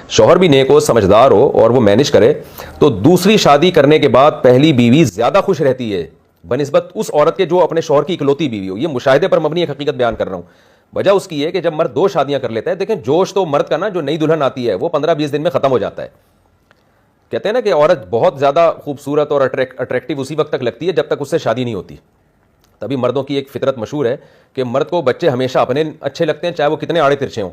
شوہر بھی نیک ہو, سمجھدار ہو اور وہ مینج کرے تو دوسری شادی کرنے کے بعد پہلی بیوی زیادہ خوش رہتی ہے بنسبت اس عورت کے جو اپنے شوہر کی اکلوتی بیوی ہو. یہ مشاہدے پر مبنی ایک حقیقت بیان کر رہا ہوں. وجہ اس کی ہے کہ جب مرد 2 شادیاں کر لیتا ہے, دیکھیں جوش تو مرد کا نا جو نئی دلہن آتی ہے وہ 15-20 دن میں ختم ہو جاتا ہے. کہتے ہیں نا کہ عورت بہت زیادہ خوبصورت اور اٹریکٹیو اسی وقت تک لگتی ہے جب تک اس سے شادی نہیں ہوتی. تبھی مردوں کی ایک فطرت مشہور ہے کہ مرد کو بچے ہمیشہ اپنے اچھے لگتے ہیں چاہے وہ کتنے آڑے ترچھے ہوں,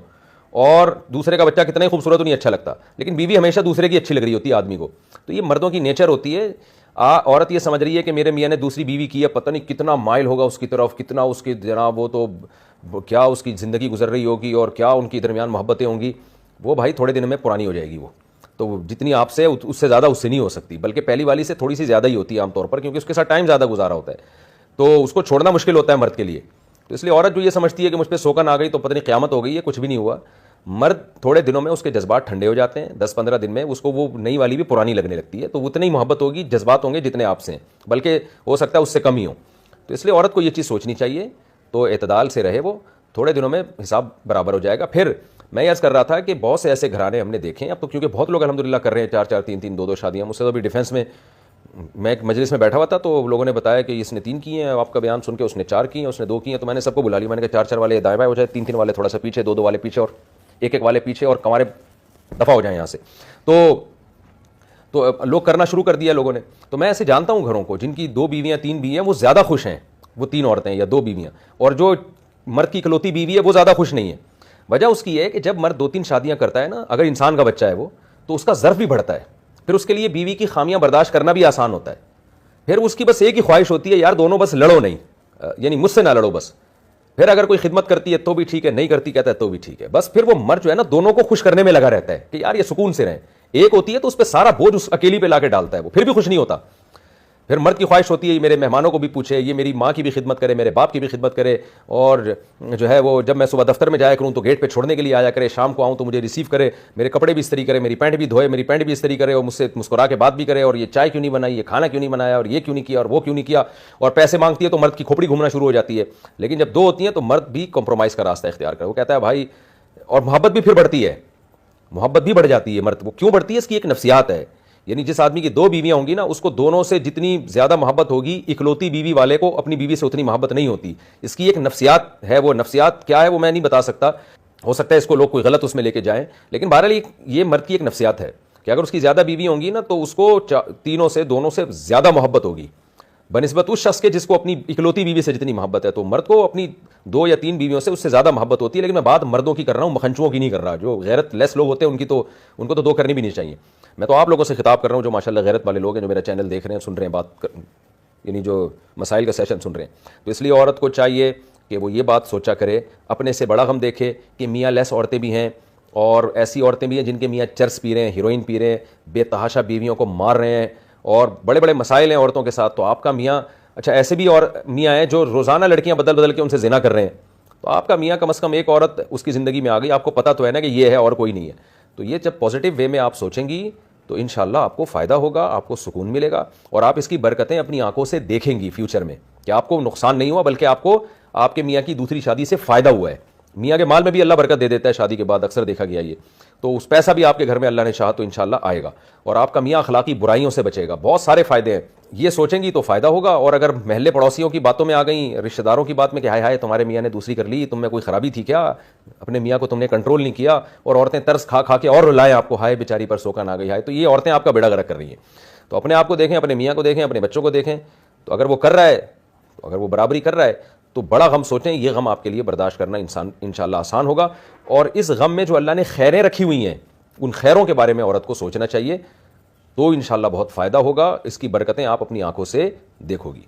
اور دوسرے کا بچہ کتنا ہی خوبصورت نہیں اچھا لگتا, لیکن بیوی ہمیشہ دوسرے کی اچھی لگ رہی ہوتی ہے آدمی کو. تو یہ مردوں کی نیچر ہوتی ہے. عورت یہ سمجھ رہی ہے کہ میرے میاں نے دوسری بیوی کی ہے, پتہ نہیں کتنا مائل ہوگا اس کی طرف, کتنا اس کے جناب وہ تو کیا اس کی زندگی گزر رہی ہوگی اور کیا ان کی درمیان محبتیں ہوں گی. وہ بھائی تھوڑے دن میں پرانی ہو جائے گی. وہ تو جتنی آپ سے اس سے زیادہ اس سے نہیں ہو سکتی, بلکہ پہلی والی سے تھوڑی سی زیادہ ہی ہوتی ہے عام طور پر, کیونکہ اس کے ساتھ ٹائم زیادہ گزارا ہوتا ہے, تو اس کو چھوڑنا مشکل ہوتا ہے مرد کے لیے. تو اس لیے عورت جو یہ سمجھتی ہے کہ مجھ پہ سوکن آ گئی تو پتہ نہیں قیامت ہو گئی ہے, کچھ بھی نہیں ہوا. مرد تھوڑے دنوں میں اس کے جذبات ٹھنڈے ہو جاتے ہیں, 10-15 دن میں اس کو وہ نئی والی بھی پرانی لگنے لگتی ہے, تو اتنی محبت ہوگی, جذبات ہوں گے جتنے آپ سے ہیں, بلکہ ہو سکتا ہے اس سے کم ہی ہوں. تو اس لیے عورت کو یہ چیز سوچنی چاہیے, تو اعتدال سے رہے, وہ تھوڑے دنوں میں حساب برابر ہو جائے گا. پھر میں عرض کر رہا تھا کہ بہت سے ایسے گھرانے ہم نے دیکھے ہیں اب تو, کیونکہ بہت لوگ الحمدللہ کر رہے ہیں 4-4 3-3 2-2 شادیاں. مجھ سے تو ابھی ڈیفینس میں ایک مجلس میں بیٹھا ہوا تھا تو لوگوں نے بتایا کہ اس نے 3 کی ہیں, آپ کا بیان سن کے اس نے 4 کی ہیں, اس نے 2 کی ہیں. تو میں نے سب کو بلا لیا, میں نے کہا 4-4 والے دائیں بائیں ہو جائے, 3-3 والے تھوڑا سا پیچھے, 2-2 والے پیچھے اور 1-1 والے پیچھے, اور کمارے دفعہ ہو جائیں یہاں سے. تو لوگ کرنا شروع کر دیا لوگوں نے. تو میں ایسے جانتا ہوں گھروں کو جن کی 2 بیویاں 3 بیویاں وہ زیادہ خوش ہیں, وہ 3 عورتیں یا 2 بیویاں, اور جو مرد کی اکلوتی بیوی ہے وہ زیادہ خوش نہیں ہے. وجہ اس کی ہے کہ جب مرد 2-3 شادیاں کرتا ہے نا, اگر انسان کا بچہ ہے وہ, تو اس کا ظرف بھی بڑھتا ہے, پھر اس کے لیے بیوی کی خامیاں برداشت کرنا بھی آسان ہوتا ہے. پھر اس کی بس ایک ہی خواہش ہوتی ہے, یار دونوں بس لڑو نہیں, یعنی مجھ سے نہ لڑو بس. پھر اگر کوئی خدمت کرتی ہے تو بھی ٹھیک ہے, نہیں کرتی کہتا ہے تو بھی ٹھیک ہے. بس پھر وہ مرد جو ہے نا دونوں کو خوش کرنے میں لگا رہتا ہے کہ یار یہ سکون سے رہیں. ایک ہوتی ہے تو اس پہ سارا بوجھ اس اکیلی پہ لا کے ڈالتا ہے, وہ پھر بھی خوش نہیں ہوتا. پھر مرد کی خواہش ہوتی ہے میرے مہمانوں کو بھی پوچھے, یہ میری ماں کی بھی خدمت کرے, میرے باپ کی بھی خدمت کرے, اور جو ہے وہ جب میں صبح دفتر میں جایا کروں تو گیٹ پہ چھوڑنے کے لیے آیا کرے, شام کو آؤں تو مجھے ریسیو کرے, میرے کپڑے بھی استری کرے, میری پینٹ بھی دھوئے, میری پینٹ بھی استری کرے, اور مجھ سے مسکرا کے بات بھی کرے, اور یہ چائے کیوں نہیں بنائی, یہ کھانا کیوں نہیں بنایا, اور یہ کیوں نہیں کیا, اور وہ کیوں نہیں کیا. اور پیسے مانگتی ہے تو مرد کی کھوپڑی گھومنا شروع ہو جاتی ہے. لیکن جب 2 ہوتی ہیں تو مرد بھی کمپرومائز کا راستہ اختیار کرے, وہ کہتا ہے بھائی, اور محبت بھی پھر بڑھتی ہے, محبت بھی بڑھ جاتی ہے. مرد وہ کیوں بڑھتی ہے, اس کی ایک نفسیات ہے. یعنی جس آدمی کی 2 بیویاں ہوں گی نا, اس کو دونوں سے جتنی زیادہ محبت ہوگی, اکلوتی بیوی والے کو اپنی بیوی سے اتنی محبت نہیں ہوتی. اس کی ایک نفسیات ہے, وہ نفسیات کیا ہے وہ میں نہیں بتا سکتا, ہو سکتا ہے اس کو لوگ کوئی غلط اس میں لے کے جائیں, لیکن بہرحال یہ مرد کی ایک نفسیات ہے کہ اگر اس کی زیادہ بیوی ہوں گی نا تو اس کو تینوں سے, دونوں سے زیادہ محبت ہوگی بنسبت اس شخص کے جس کو اپنی اکلوتی بیوی سے جتنی محبت ہے. تو مرد کو اپنی 2 یا 3 بیویوں سے اس سے زیادہ محبت ہوتی ہے. لیکن میں بات مردوں کی کر رہا ہوں, مکھنچوؤں کی نہیں کر رہا. جو غیرت لیس لوگ ہوتے ہیں ان کو تو 2 کرنی بھی نہیں چاہیے. میں تو آپ لوگوں سے خطاب کر رہا ہوں جو ماشاءاللہ غیرت والے لوگ ہیں, جو میرا چینل دیکھ رہے ہیں, سن رہے ہیں یعنی جو مسائل کا سیشن سن رہے ہیں. تو اس لیے عورت کو چاہیے کہ وہ یہ بات سوچا کرے, اپنے سے بڑا غم دیکھے کہ میاں لیس عورتیں بھی ہیں, اور ایسی عورتیں بھی ہیں جن کے میاں چرس پی رہے ہیں, ہیروئن پی رہے ہیں, بے تحاشا بیویوں کو مار رہے ہیں, اور بڑے بڑے مسائل ہیں عورتوں کے ساتھ. تو آپ کا میاں, اچھا ایسے بھی اور میاں ہیں جو روزانہ لڑکیاں بدل بدل کے ان سے زنا کر رہے ہیں, تو آپ کا میاں کم از کم ایک عورت اس کی زندگی میں آ گئی, آپ کو پتہ تو ہے نا کہ یہ ہے اور کوئی نہیں ہے. تو یہ جب پازیٹیو وے میں آپ سوچیں گی تو انشاءاللہ آپ کو فائدہ ہوگا, آپ کو سکون ملے گا, اور آپ اس کی برکتیں اپنی آنکھوں سے دیکھیں گی فیوچر میں کہ آپ کو نقصان نہیں ہوا, بلکہ آپ کو آپ کے میاں کی دوسری شادی سے فائدہ ہوا ہے. میاں کے مال میں بھی اللہ برکت دے دیتا ہے شادی کے بعد, اکثر دیکھا گیا یہ. تو اس پیسہ بھی آپ کے گھر میں اللہ نے چاہا تو انشاءاللہ آئے گا, اور آپ کا میاں اخلاقی برائیوں سے بچے گا. بہت سارے فائدے ہیں, یہ سوچیں گی تو فائدہ ہوگا. اور اگر محلے پڑوسیوں کی باتوں میں آ گئیں, رشتہ داروں کی بات میں کہ ہائے ہائے تمہارے میاں نے دوسری کر لی, تم میں کوئی خرابی تھی کیا, اپنے میاں کو تم نے کنٹرول نہیں کیا, اور عورتیں ترس کھا کھا کے اور رلائیں آپ کو, ہائے بیچاری پر سوکن آ گئی, ہائے. تو یہ عورتیں آپ کا بیڑا غرق کر رہی ہیں. تو اپنے آپ کو دیکھیں, اپنے میاں کو دیکھیں, اپنے بچوں کو دیکھیں. تو اگر وہ کر رہا ہے, تو اگر وہ برابری کر رہا ہے تو بڑا غم سوچیں, یہ غم آپ کے لیے برداشت کرنا انشاءاللہ آسان ہوگا. اور اس غم میں جو اللہ نے خیریں رکھی ہوئی ہیں, ان خیروں کے بارے میں عورت کو سوچنا چاہیے, تو انشاءاللہ بہت فائدہ ہوگا. اس کی برکتیں آپ اپنی آنکھوں سے دیکھو گی.